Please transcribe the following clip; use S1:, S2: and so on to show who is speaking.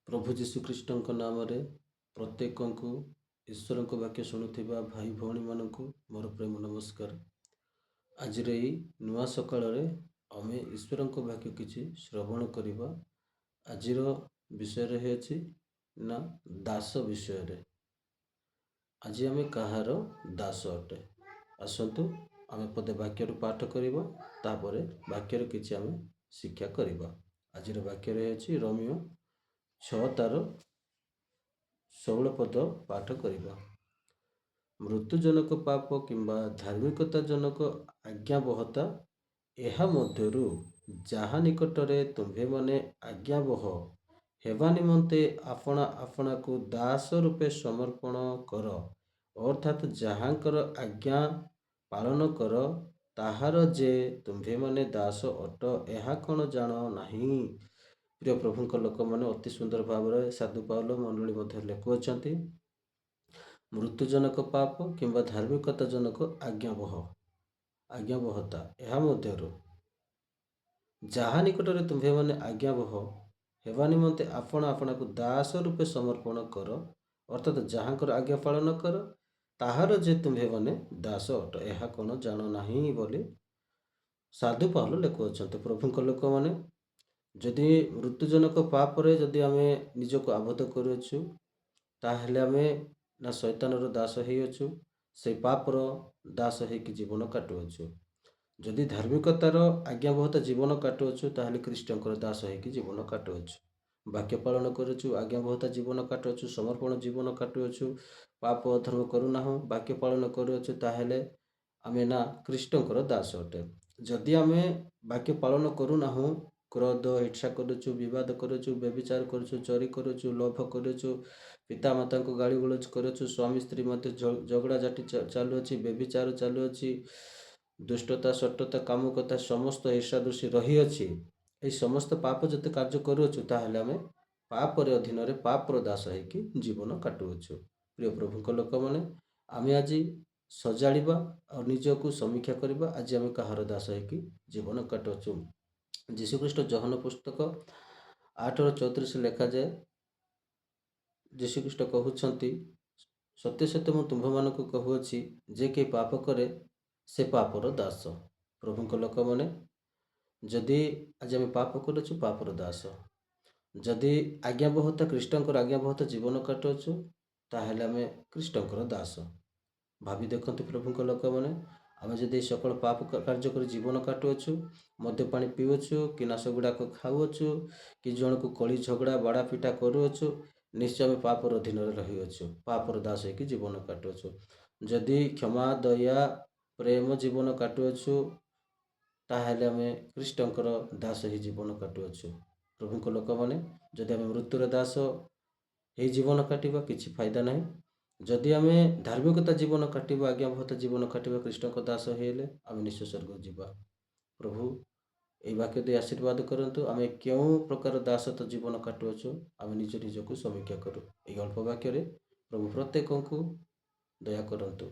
S1: प्रभु जीशुख्रीष्टଙ୍କ नामରେ ପ୍ରତ୍ୟେକଙ୍କୁ ଈଶ୍ୱରଙ୍କ ବାକ୍ୟ ଶୁଣୁଥିବା ଭାଇ ଭଉଣୀମାନଙ୍କୁ ମୋର ପ୍ରେମ ନମସ୍କାର। ଆଜିର ଏହି ନୂଆ ସକାଳରେ ଆମେ ଈଶ୍ୱରଙ୍କ ବାକ୍ୟ କିଛି ଶ୍ରବଣ କରିବା। ଆଜିର ବିଷୟରେ ହେଉଛି ନା ଦାସ ବିଷୟରେ। ଆଜି ଆମେ କାହାର ଦାସ ଅଟେ? ଆସନ୍ତୁ ଆମେ ପଦେ ବାକ୍ୟରୁ ପାଠ କରିବା, ତାପରେ ବାକ୍ୟରେ କିଛି ଆମେ ଶିକ୍ଷା କରିବା। ଆଜିର ବାକ୍ୟରେ ହେଉଛି ରୋମିଓ 6 ତାର 16 ପଦ ପାଠ କରିବା। ମୃତ୍ୟୁଜନକ ପାପ କିମ୍ବା ଧାର୍ମିକତା ଜନକ ଆଜ୍ଞାବହତା, ଏହା ମଧ୍ୟରୁ ଯାହା ନିକଟରେ ତୁମ୍ଭେମାନେ ଆଜ୍ଞାବହ ହେବା ନିମନ୍ତେ ଆପଣା ଆପଣାକୁ ଦାସ ରୂପେ ସମର୍ପଣ କର, ଅର୍ଥାତ୍ ଯାହାଙ୍କର ଆଜ୍ଞା ପାଳନ କର, ତାହାର ଯେ ତୁମ୍ଭେମାନେ ଦାସ ଅଟ, ଏହା କ'ଣ ଜାଣ ନାହିଁ? ପ୍ରିୟ ପ୍ରଭୁଙ୍କ ଲୋକମାନେ ଅତି ସୁନ୍ଦର ଭାବରେ ସାଧୁ ପାଉଲ ମଣ୍ଡଳୀ ମଧ୍ୟ ଲେଖୁଅଛନ୍ତି, ମୃତ୍ୟୁଜନକ ପାପ କିମ୍ବା ଧାର୍ମିକତା ଜନକ ଆଜ୍ଞାବହତା, ଏହା ମଧ୍ୟରୁ ଯାହା ନିକଟରେ ତୁମ୍ଭେମାନେ ଆଜ୍ଞାବହ ହେବା ନିମନ୍ତେ ଆପଣ ଆପଣାକୁ ଦାସ ରୂପେ ସମର୍ପଣ କର, ଅର୍ଥାତ୍ ଯାହାଙ୍କର ଆଜ୍ଞା ପାଳନ କର, ତାହାର ଯେ ତୁମ୍ଭେମାନେ ଦାସ ଅଟ, ଏହା କ'ଣ ଜାଣ ନାହିଁ ବୋଲି ସାଧୁ ପାଉଲ ଲେଖୁଅଛନ୍ତି। ପ୍ରଭୁଙ୍କ ଲୋକମାନେ ଯଦି ମୃତ୍ୟୁଜନକ ପାପରେ ଯଦି ଆମେ ନିଜକୁ ଆବଦ୍ଧ କରୁଅଛୁ, ତାହେଲେ ଆମେ ନା ଶୈତାନର ଦାସ ହେଇଅଛୁ, ସେଇ ପାପର ଦାସ ହେଇକି ଜୀବନ କାଟୁଅଛୁ। ଯଦି ଧାର୍ମିକତାର ଆଜ୍ଞାବହତା ଜୀବନ କାଟୁଅଛୁ, ତାହେଲେ ଖ୍ରୀଷ୍ଟଙ୍କର ଦାସ ହେଇକି ଜୀବନ କାଟୁଅଛୁ। ବାକ୍ୟ ପାଳନ କରୁଛୁ, ଆଜ୍ଞାବହତା ଜୀବନ କାଟୁଅଛୁ, ସମର୍ପଣ ଜୀବନ କାଟୁଅଛୁ, ପାପ ଅଧର୍ମ କରୁନାହୁଁ, ବାକ୍ୟ ପାଳନ କରୁଅଛୁ, ତାହେଲେ ଆମେ ନା ଖ୍ରୀଷ୍ଟଙ୍କର ଦାସ ଅଟେ। ଯଦି ଆମେ ବାକ୍ୟ ପାଳନ କରୁନାହୁଁ, କ୍ରୋଧ ହିଂସା କରୁଛୁ, ବିବାଦ କରୁଛୁ, ବ୍ୟଭିଚାର କରୁଛୁ, ଚୋରି କରୁଛୁ, ଲୋଭ କରୁଛୁ, ପିତାମାତାଙ୍କୁ ଗାଳି ଗୁଲଜ କରୁଛୁ, ସ୍ୱାମୀ ସ୍ତ୍ରୀ ମଧ୍ୟ ଝଗଡ଼ା ଝାଟି ଚାଲୁଅଛି, ବ୍ୟଭିଚାର ଚାଲୁଅଛି, ଦୁଷ୍ଟତା ସଟତା କାମୁକତା ସମସ୍ତ ଈର୍ଷାଦୃଷି ରହିଅଛି, ଏହି ସମସ୍ତ ପାପ ଯେତେ କାର୍ଯ୍ୟ କରୁଅଛୁ, ତାହେଲେ ଆମେ ପାପର ଅଧୀନରେ ପାପର ଦାସ ହେଇକି ଜୀବନ କାଟୁଅଛୁ। ପ୍ରିୟ ପ୍ରଭୁଙ୍କ ଲୋକମାନେ, ଆମେ ଆଜି ସଜାଡ଼ିବା ଆଉ ନିଜକୁ ସମୀକ୍ଷା କରିବା, ଆଜି ଆମେ କାହାର ଦାସ ହେଇକି ଜୀବନ କାଟୁଅଛୁ। ଯୀଶୁଖ୍ରୀଷ୍ଟ ଯୋହନ ପୁସ୍ତକ 8:34 ଲେଖାଯାଏ, ଯୀଶୁଖ୍ରୀଷ୍ଟ କହୁଛନ୍ତି, ସତ୍ୟ ସତ୍ୟ ମୁଁ ତୁମ୍ଭମାନଙ୍କୁ କହୁଅଛି, ଯେ କେହି ପାପ କରେ ସେ ପାପର ଦାସ। ପ୍ରଭୁଙ୍କ ଲୋକମାନେ, ଯଦି ଆଜି ଆମେ ପାପ କରୁଛୁ, ପାପର ଦାସ। ଯଦି ଆଜ୍ଞାବହତା ଖ୍ରୀଷ୍ଟଙ୍କର ଆଜ୍ଞାବହତା ଜୀବନ କାଟୁଅଛୁ, ତାହେଲେ ଆମେ ଖ୍ରୀଷ୍ଟଙ୍କର ଦାସ। ଭାବି ଦେଖନ୍ତୁ ପ୍ରଭୁଙ୍କ ଲୋକମାନେ, ଆମେ ଯଦି ସକଳ ପାପ କାର୍ଯ୍ୟ କରି ଜୀବନ କାଟୁଅଛୁ, ମଦ୍ୟପାଣି ପିଉଛୁ, କି ନାଶ ଗୁଡ଼ାକ ଖାଉଅଛୁ, କି ଜଣକୁ କଳି ଝଗଡ଼ା ବାଡ଼ା ପିଟା କରୁଅଛୁ, ନିଶ୍ଚୟ ଆମେ ପାପର ଅଧୀନରେ ରହିଅଛୁ, ପାପର ଦାସ ହେଇକି ଜୀବନ କାଟୁଅଛୁ। ଯଦି କ୍ଷମା ଦୟା ପ୍ରେମ ଜୀବନ କାଟୁଅଛୁ, ତାହେଲେ ଆମେ ଖ୍ରୀଷ୍ଟଙ୍କର ଦାସ ହେଇ ଜୀବନ କାଟୁଅଛୁ। ପ୍ରଭୁଙ୍କ ଲୋକମାନେ, ଯଦି ଆମେ ମୃତ୍ୟୁର ଦାସ ହେଇ ଜୀବନ କାଟିବା, କିଛି ଫାଇଦା ନାହିଁ। ଯଦି ଆମେ ଧାର୍ମିକତା ଜୀବନ କାଟିବା, ଆଜ୍ଞାବହତା ଜୀବନ କାଟିବା, ଖ୍ରୀଷ୍ଟଙ୍କ ଦାସ ହେଇଲେ ଆମେ ନିଶ୍ଚୟ ସ୍ୱର୍ଗ ଯିବା। ପ୍ରଭୁ ଏହି ବାକ୍ୟ ଦେଇ ଆଶୀର୍ବାଦ କରନ୍ତୁ। ଆମେ କେଉଁ ପ୍ରକାର ଦାସତ୍ୱ ଜୀବନ କାଟୁଅଛୁ, ଆମେ ନିଜକୁ ସମୀକ୍ଷା କରୁ। ଏହି ଅଳ୍ପ ବାକ୍ୟରେ ପ୍ରଭୁ ପ୍ରତ୍ୟେକଙ୍କୁ ଦୟା କରନ୍ତୁ।